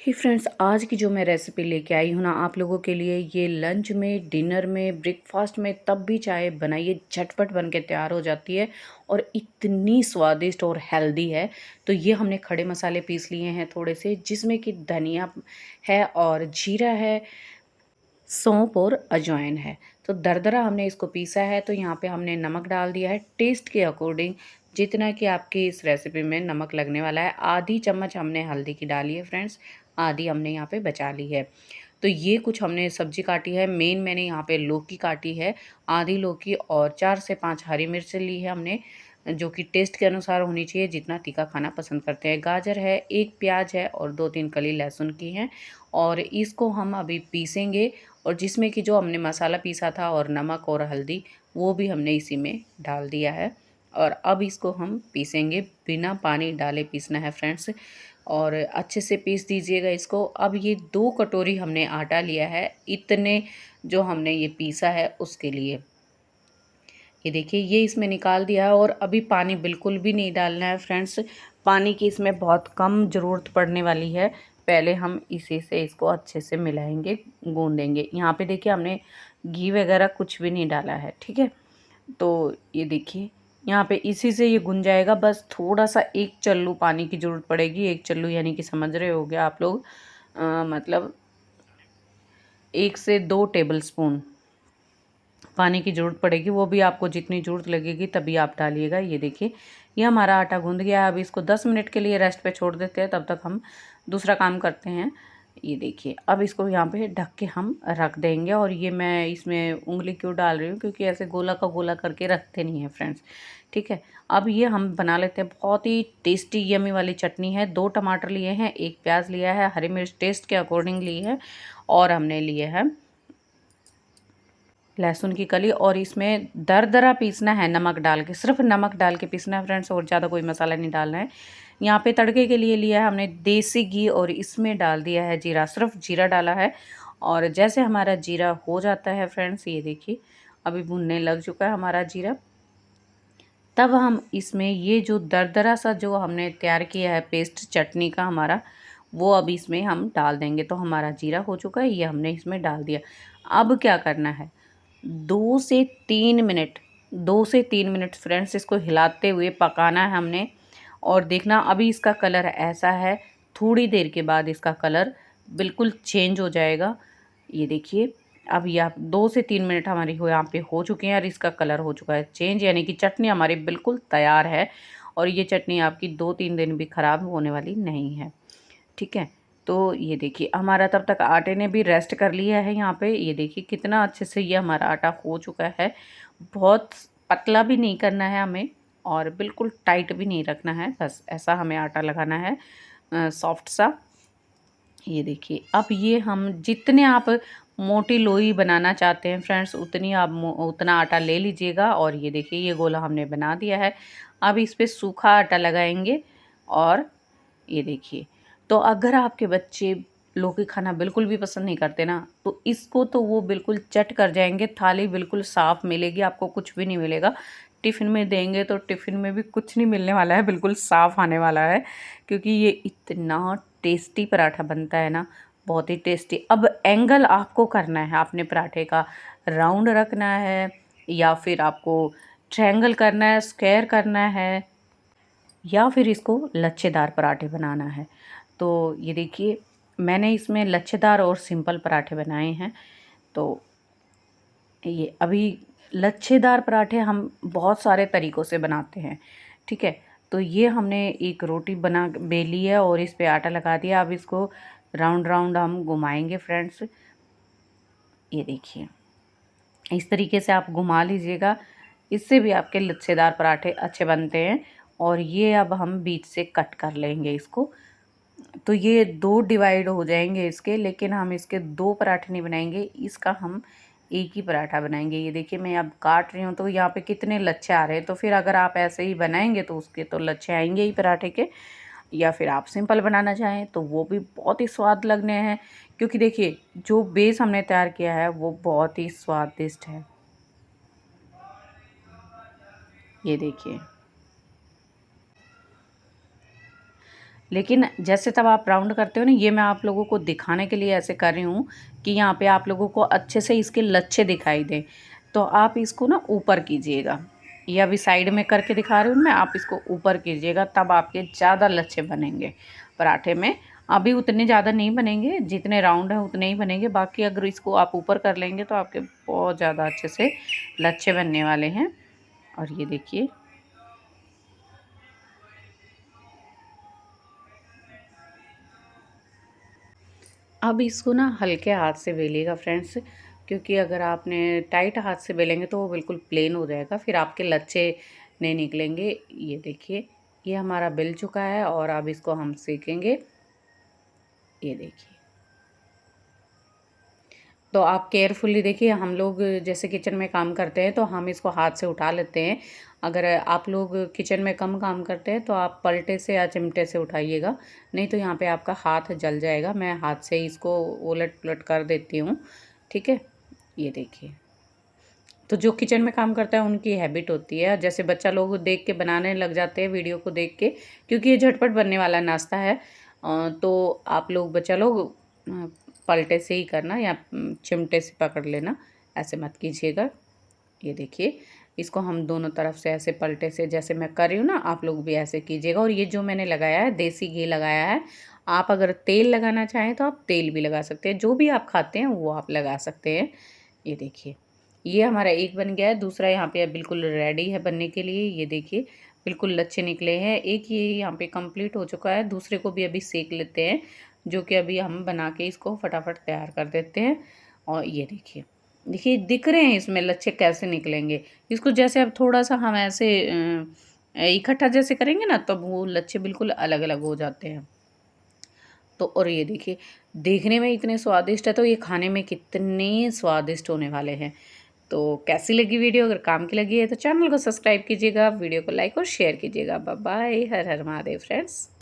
हे friends, आज की जो मैं रेसिपी लेके आई हूँ ना आप लोगों के लिए, ये लंच में, डिनर में, ब्रेकफास्ट में तब भी चाहे बनाइए, झटपट बन के तैयार हो जाती है और इतनी स्वादिष्ट और हेल्दी है। तो ये हमने खड़े मसाले पीस लिए हैं थोड़े से, जिसमें कि धनिया है और जीरा है, सौंफ और अजवाइन है। तो दरदरा हमने इसको पीसा है। तो यहाँ पे हमने नमक डाल दिया है टेस्ट के अकॉर्डिंग, जितना कि आपकी इस रेसिपी में नमक लगने वाला है। आधी चम्मच हमने हल्दी की डाली है फ्रेंड्स, आधी हमने यहाँ पे बचा ली है। तो ये कुछ हमने सब्जी काटी है। मेन मैंने यहाँ पे लौकी काटी है, आधी लौकी, और 4 से 5 हरी मिर्च ली है हमने, जो कि टेस्ट के अनुसार होनी चाहिए, जितना तीखा खाना पसंद करते हैं। गाजर है, 1 प्याज है और 2-3 कली लहसुन की हैं। और इसको हम अभी पीसेंगे, और जिसमें कि जो हमने मसाला पीसा था और नमक और हल्दी, वो भी हमने इसी में डाल दिया है। और अब इसको हम पीसेंगे, बिना पानी डाले पीसना है फ्रेंड्स, और अच्छे से पीस दीजिएगा इसको। अब ये 2 कटोरी हमने आटा लिया है, इतने जो हमने ये पीसा है उसके लिए। ये देखिए, ये इसमें निकाल दिया है, और अभी पानी बिल्कुल भी नहीं डालना है फ्रेंड्स। पानी की इसमें बहुत कम ज़रूरत पड़ने वाली है। पहले हम इसी से इसको अच्छे से मिलाएंगे, गूंदेंगे। यहाँ पे देखिए, हमने घी वगैरह कुछ भी नहीं डाला है, ठीक है। तो ये देखिए, यहाँ पे इसी से ये गुन जाएगा। बस थोड़ा सा 1 चल्लू पानी की ज़रूरत पड़ेगी। 1 चल्लू यानी कि समझ रहे होगे आप लोग, मतलब 1 से 2 टेबल स्पून पानी की ज़रूरत पड़ेगी। वो भी आपको जितनी ज़रूरत लगेगी तभी आप डालिएगा। ये देखिए, ये हमारा आटा गूँध गया है। अब इसको 10 मिनट के लिए रेस्ट पे छोड़ देते हैं, तब तक हम दूसरा काम करते हैं। ये देखिए, अब इसको यहाँ पे ढक के हम रख देंगे। और ये मैं इसमें उँगली क्यों डाल रही हूँ, क्योंकि ऐसे गोला का गोला करके रखते नहीं हैं फ्रेंड्स, ठीक है। अब ये हम बना लेते हैं। बहुत ही टेस्टी यमी वाली चटनी है। 2 टमाटर लिए हैं, 1 प्याज लिया है, हरी मिर्च टेस्ट के अकॉर्डिंग ली है, और हमने लिए है लहसुन की कली। और इसमें दरदरा पीसना है, नमक डाल के, सिर्फ नमक डाल के पीसना है फ्रेंड्स, और ज़्यादा कोई मसाला नहीं डालना है। यहाँ पे तड़के के लिए लिया है हमने देसी घी, और इसमें डाल दिया है जीरा, सिर्फ जीरा डाला है। और जैसे हमारा जीरा हो जाता है फ्रेंड्स, ये देखिए अभी भुनने लग चुका है हमारा जीरा, तब हम इसमें ये जो दरदरा सा जो हमने तैयार किया है पेस्ट चटनी का हमारा, वो अब इसमें हम डाल देंगे। तो हमारा जीरा हो चुका है, ये हमने इसमें डाल दिया। अब क्या करना है, 2 से 3 मिनट, 2 से 3 मिनट फ्रेंड्स इसको हिलाते हुए पकाना है हमने। और देखना, अभी इसका कलर ऐसा है, थोड़ी देर के बाद इसका कलर बिल्कुल चेंज हो जाएगा। ये देखिए, अब ये आप 2 से 3 मिनट हमारी हो यहाँ पे हो चुके हैं, और इसका कलर हो चुका है चेंज, यानी कि चटनी हमारी बिल्कुल तैयार है। और ये चटनी आपकी 2-3 दिन भी ख़राब होने वाली नहीं है, ठीक है। तो ये देखिए, हमारा तब तक आटे ने भी रेस्ट कर लिया है यहाँ पे। ये देखिए कितना अच्छे से ये हमारा आटा हो चुका है। बहुत पतला भी नहीं करना है हमें, और बिल्कुल टाइट भी नहीं रखना है, बस ऐसा हमें आटा लगाना है, सॉफ्ट सा। ये देखिए, अब ये हम जितने आप मोटी लोई बनाना चाहते हैं फ्रेंड्स, उतनी आप उतना आटा ले लीजिएगा। और ये देखिए, ये गोला हमने बना दिया है। अब इस पे सूखा आटा लगाएंगे। और ये देखिए, तो अगर आपके बच्चे लौकी खाना बिल्कुल भी पसंद नहीं करते ना, तो इसको तो वो बिल्कुल चट कर जाएंगे। थाली बिल्कुल साफ़ मिलेगी, आपको कुछ भी नहीं मिलेगा। टिफ़िन में देंगे तो टिफ़िन में भी कुछ नहीं मिलने वाला है, बिल्कुल साफ़ आने वाला है, क्योंकि ये इतना टेस्टी पराठा बनता है ना, बहुत ही टेस्टी। अब एंगल आपको करना है, आपने पराठे का राउंड रखना है, या फिर आपको ट्रायंगल करना है, स्क्वायर करना है, या फिर इसको लच्छेदार पराठे बनाना है। तो ये देखिए, मैंने इसमें लच्छेदार और सिंपल पराठे बनाए हैं। तो ये अभी लच्छेदार पराठे हम बहुत सारे तरीक़ों से बनाते हैं, ठीक है। तो ये हमने एक रोटी बना बेली है, और इस पे आटा लगा दिया। अब इसको राउंड राउंड हम घुमाएंगे फ्रेंड्स। ये देखिए, इस तरीके से आप घुमा लीजिएगा, इससे भी आपके लच्छेदार पराठे अच्छे बनते हैं। और ये अब हम बीच से कट कर लेंगे इसको। तो ये 2 डिवाइड हो जाएंगे इसके, लेकिन हम इसके 2 पराठे नहीं बनाएंगे, इसका हम एक ही पराठा बनाएंगे। ये देखिए, मैं अब काट रही हूँ, तो यहाँ पे कितने लच्छे आ रहे हैं। तो फिर अगर आप ऐसे ही बनाएंगे तो उसके तो लच्छे आएंगे ही पराठे के। या फिर आप सिंपल बनाना चाहें तो वो भी बहुत ही स्वाद लगने हैं, क्योंकि देखिए जो बेस हमने तैयार किया है वो बहुत ही स्वादिष्ट है। ये देखिए, लेकिन जैसे तब आप राउंड करते हो ना, ये मैं आप लोगों को दिखाने के लिए ऐसे कर रही हूँ कि यहाँ पे आप लोगों को अच्छे से इसके लच्छे दिखाई दें। तो आप इसको ना ऊपर कीजिएगा, ये अभी साइड में करके दिखा रही हूँ मैं, आप इसको ऊपर कीजिएगा तब आपके ज़्यादा लच्छे बनेंगे पराठे में। अभी उतने ज़्यादा नहीं बनेंगे, जितने राउंड हैं उतने ही बनेंगे, बाकी अगर इसको आप ऊपर कर लेंगे तो आपके बहुत ज़्यादा अच्छे से लच्छे बनने वाले हैं। और ये देखिए, अब इसको ना हल्के हाथ से बेलिएगा फ्रेंड्स, क्योंकि अगर आपने टाइट हाथ से बेलेंगे तो वो बिल्कुल प्लेन हो जाएगा, फिर आपके लच्छे नहीं निकलेंगे। ये देखिए, ये हमारा बिल चुका है और अब इसको हम सेकेंगे। ये देखिए, तो आप केयरफुली देखिए, हम लोग जैसे किचन में काम करते हैं तो हम इसको हाथ से उठा लेते हैं। अगर आप लोग किचन में कम काम करते हैं तो आप पलटे से या चिमटे से उठाइएगा, नहीं तो यहाँ पे आपका हाथ जल जाएगा। मैं हाथ से ही इसको उलट पुलट कर देती हूँ, ठीक है। ये देखिए, तो जो किचन में काम करता है उनकी हैबिट होती है, जैसे बच्चा लोग देख के बनाने लग जाते हैं वीडियो को देख के, क्योंकि ये झटपट बनने वाला नाश्ता है। तो आप लोग बच्चा लोग पलटे से ही करना या चिमटे से पकड़ लेना, ऐसे मत कीजिएगा। ये देखिए, इसको हम दोनों तरफ से ऐसे पलटे से जैसे मैं कर रही हूँ ना, आप लोग भी ऐसे कीजिएगा। और ये जो मैंने लगाया है देसी घी लगाया है, आप अगर तेल लगाना चाहें तो आप तेल भी लगा सकते हैं, जो भी आप खाते हैं वो आप लगा सकते हैं। ये देखिए, ये हमारा एक बन गया है, दूसरा यहाँ पे बिल्कुल रेडी है बनने के लिए। ये देखिए, बिल्कुल लच्छे निकले हैं। एक ये यहाँ पे कंप्लीट हो चुका है, दूसरे को भी अभी सेक लेते हैं, जो कि अभी हम बना के इसको फटाफट तैयार कर देते हैं। और ये देखिए, देखिए दिख रहे हैं इसमें लच्छे कैसे निकलेंगे। इसको जैसे अब थोड़ा-सा हम ऐसे इकट्ठा जैसे करेंगे ना, तब वो लच्छे बिल्कुल अलग-अलग हो जाते हैं। तो और ये देखिए, देखने में इतने स्वादिष्ट है तो ये खाने में कितने स्वादिष्ट होने वाले हैं। तो कैसी लगी वीडियो? अगर काम की लगी है तो चैनल को सब्सक्राइब कीजिएगा, वीडियो को लाइक और शेयर कीजिएगा। बाय बाय, हर हर महादेव फ्रेंड्स।